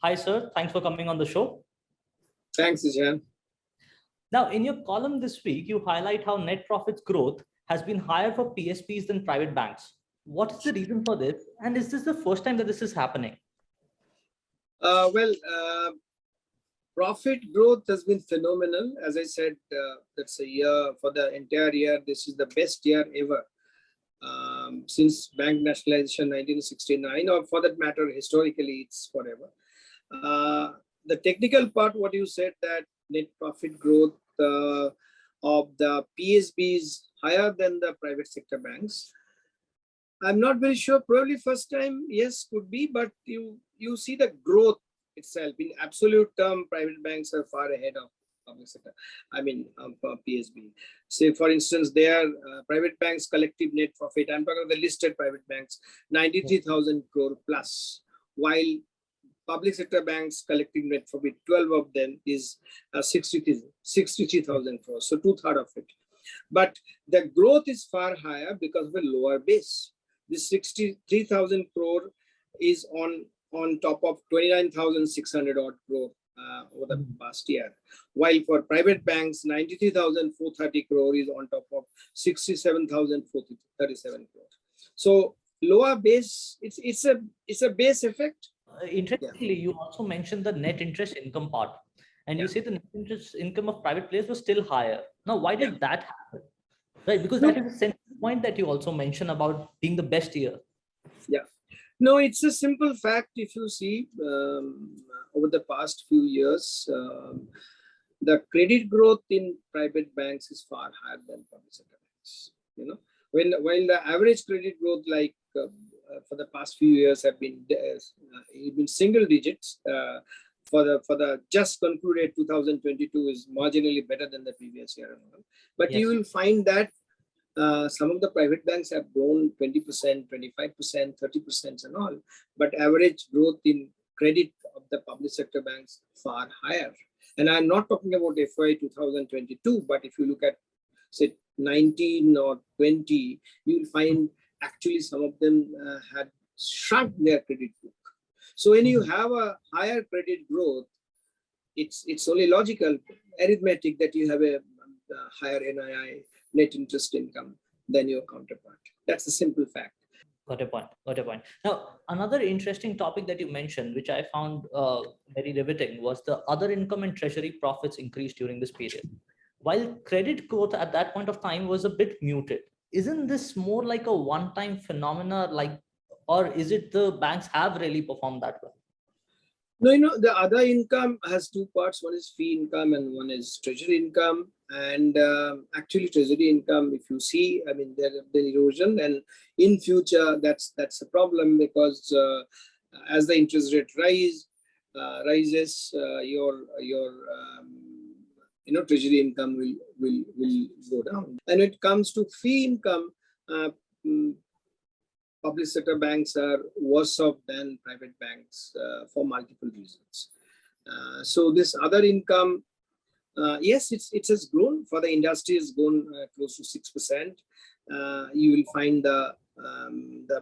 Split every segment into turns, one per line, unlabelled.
Hi, sir. Thanks for coming on the show.
Thanks, Ishan.
Now, in your column this week, you highlight how net profits growth has been higher for PSPs than private banks. What is the reason for this? And is this the first time that this is happening?
Profit growth has been phenomenal. As I said, that's a year for the entire year. This is the best year ever since bank nationalization 1969, or for that matter, historically, it's forever. The technical part, what you said, that net profit growth of the PSB is higher than the private sector banks. I'm not very sure. Probably first time, yes, could be, but you see the growth itself in absolute term. Private banks are far ahead of public sector. I mean, PSB. Say, for instance, their private banks collective net profit, I'm talking about the listed private banks, 93,000 crore plus, while public sector banks collecting net profit, 12 of them is 63,000 crores, so 2/3 of it. But the growth is far higher because of a lower base. This 63,000 crore is on top of 29,600 odd crore over the past year. While for private banks, 93,430 crore is on top of 67,437 crore. So lower base, it's a base effect.
Interestingly, you also mentioned the net interest income part, and you say the net interest income of private players was still higher. Now, why did that happen? Right, because that is a central point that you also mentioned about being the best year.
Yeah. No, it's a simple fact. If you see over the past few years, the credit growth in private banks is far higher than public sector banks. You know, while the average credit growth, like for the past few years, have been single digits. For the just concluded 2022 is marginally better than the previous year. But you will find that some of the private banks have grown 20%, 25%, 30% and all, but average growth in credit of the public sector banks far higher. And I'm not talking about FY 2022, but if you look at, say, 19 or 20, you'll find actually some of them had shrunk their credit book. So when you have a higher credit growth, it's only logical, arithmetic, that you have a higher NII, net interest income, than your counterpart. That's a simple fact.
Got a point. Got a point. Now, another interesting topic that you mentioned, which I found very riveting, was the other income and treasury profits increased during this period. While credit growth at that point of time was a bit muted, isn't this more like a one-time phenomena, or is it the banks have really performed that well?
No, the other income has two parts. One is fee income and one is treasury income. And actually, treasury income, if you see, I mean, there have been erosion, and in future, that's a problem, because as the interest rate rises, your treasury income will go down. And when it comes to fee income, public sector banks are worse off than private banks for multiple reasons. So this other income, yes, it has grown. For the industry, it's grown close to 6%. You will find the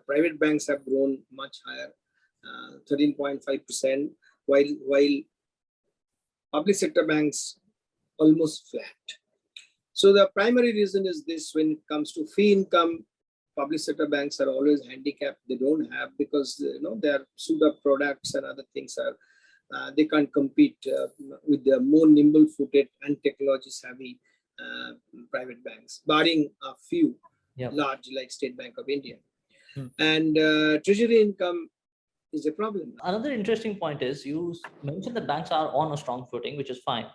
private banks have grown much higher, 13.5%, while public sector banks almost flat. So the primary reason is this: when it comes to fee income, public sector banks are always handicapped. They don't have, because their pseudo products and other things are they can't compete with the more nimble-footed and technology-savvy private banks, barring a few large, like State Bank of India. And treasury income is a problem.
Another interesting point is you mentioned that banks are on a strong footing, which is fine.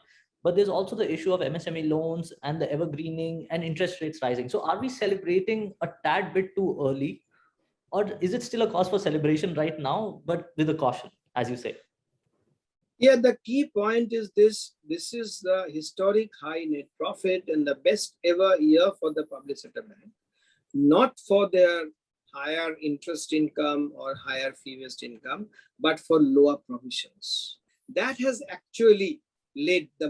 But there's also the issue of MSME loans and the evergreening and interest rates rising. So are we celebrating a tad bit too early? Or is it still a cause for celebration right now, but with a caution, as you say?
Yeah, the key point is this. This is the historic high net profit and the best ever year for the public sector bank, not for their higher interest income or higher fee-based income, but for lower provisions. That has actually led the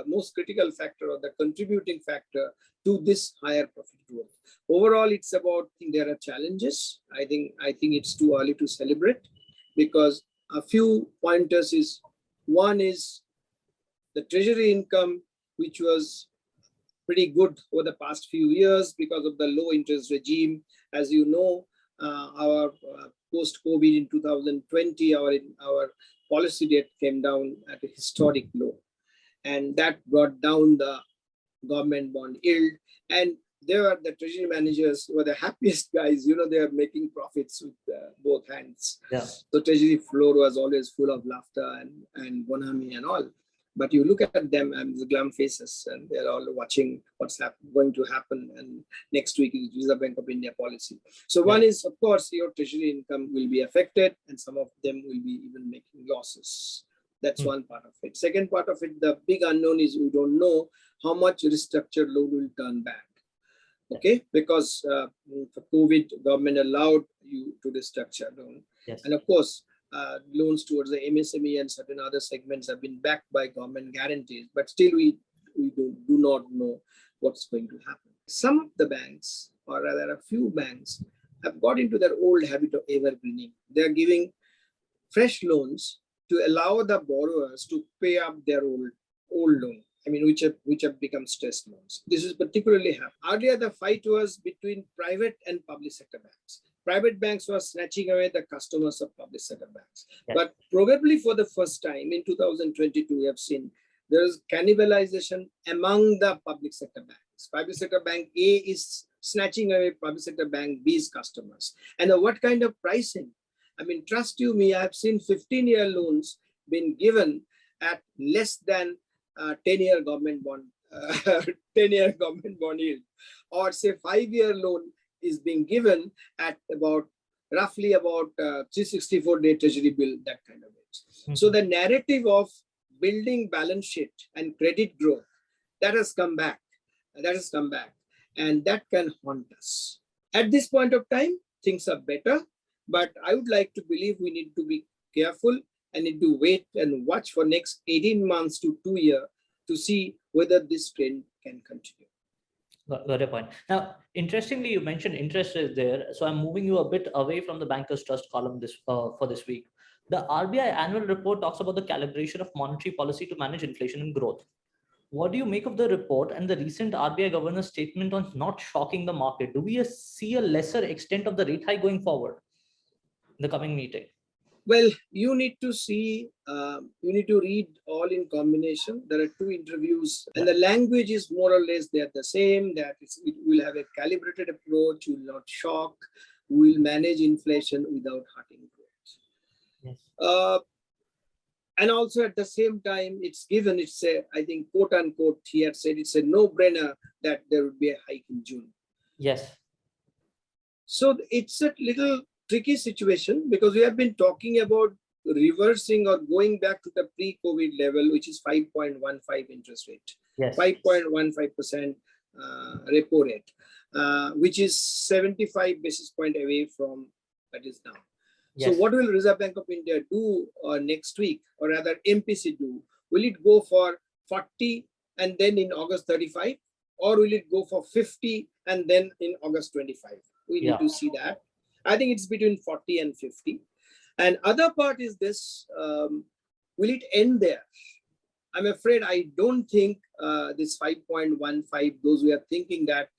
most critical factor, or the contributing factor, to this higher profit growth. Overall, it's about, there are challenges. I think it's too early to celebrate, because A few pointers is, one is the treasury income, which was pretty good over the past few years because of the low interest regime. As you know, our post-COVID in 2020, our policy rate came down at a historic low, and that brought down the government bond yield. And they were the treasury managers were the happiest guys. They are making profits with both hands.
Yeah.
So treasury floor was always full of laughter and bonhomie and all. But you look at them and the glum faces, and they're all watching what's going to happen. And next week is Reserve Bank of India policy. So one is, of course, your treasury income will be affected, and some of them will be even making losses. That's one part of it. Second part of it, the big unknown is we don't know how much restructured loan will turn back. Okay, because for COVID, government allowed you to restructure loan.
Yes.
And of course, loans towards the MSME and certain other segments have been backed by government guarantees, but still we do not know what's going to happen. Some of the banks, or rather a few banks, have got into their old habit of evergreening. They're giving fresh loans to allow the borrowers to pay up their old loan. Which have become stress loans. This is particularly happening. Earlier, the fight was between private and public sector banks. Private banks were snatching away the customers of public sector banks. Yes. But probably for the first time in 2022, we have seen there is cannibalization among the public sector banks. Public sector bank A is snatching away public sector bank B's customers. And what kind of pricing? Trust you me, I have seen 15-year loans being given at less than 10-year government bond, 10-year government bond yield, or say 5-year loan is being given at roughly about 364-day treasury bill, that kind of it. Mm-hmm. So the narrative of building balance sheet and credit growth, that has come back. And that can haunt us. At this point of time, things are better, but I would like to believe we need to be careful and need to wait and watch for next 18 months to 2 years to see whether this trend can continue.
Got a point. Now, interestingly, you mentioned interest rate there. So I'm moving you a bit away from the Bankers Trust column for this week. The RBI Annual Report talks about the calibration of monetary policy to manage inflation and growth. What do you make of the report and the recent RBI governor's statement on not shocking the market? Do we see a lesser extent of the rate hike going forward in the coming meeting?
Well, you need to see, you need to read all in combination. There are 2 interviews, and the language is more or less they're the same, that it will have a calibrated approach, will not shock, will manage inflation without hurting growth. Yes. And also at the same time, I think, quote unquote, he had said it's a no-brainer that there would be a hike in June.
Yes.
So it's a little tricky situation because we have been talking about reversing or going back to the pre-COVID level, which is 5.15 interest rate.
Yes.
5.15% repo rate, which is 75 basis point away from that is now. Yes. So what will Reserve Bank of India do next week, or rather MPC do? Will it go for 40 and then in August 35, or will it go for 50 and then in August 25? We need to see that. I think it's between 40 and 50. And other part is this, will it end there? I'm afraid I don't think this 5.15, those who are thinking that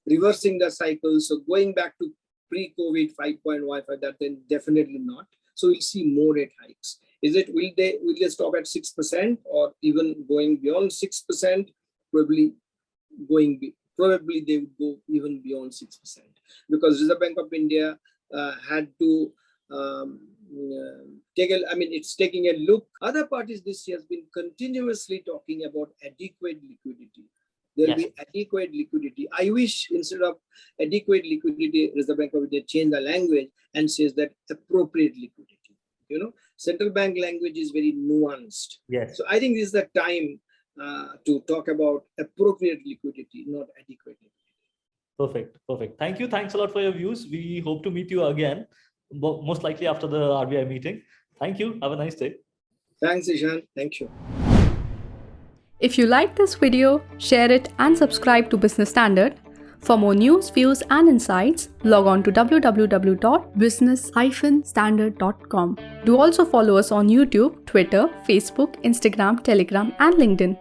reversing the cycle, so going back to pre-COVID 5.15, that then definitely not. So we'll see more rate hikes. Will they stop at 6% or even going beyond 6%? Probably they would go even beyond 6%, because Reserve Bank of India had to it's taking a look. Other parties this year has been continuously talking about adequate liquidity. There will be adequate liquidity. I wish instead of adequate liquidity, Reserve Bank of India change the language and says that appropriate liquidity. Central bank language is very nuanced.
Yes.
So I think this is the time to talk about appropriate liquidity, not adequate liquidity.
Perfect. Thank you. Thanks a lot for your views. We hope to meet you again, most likely after the RBI meeting. Thank you. Have a nice day.
Thanks, Ishan. Thank you.
If you like this video, share it and subscribe to Business Standard. For more news, views, and insights, log on to www.business-standard.com. Do also follow us on YouTube, Twitter, Facebook, Instagram, Telegram, and LinkedIn.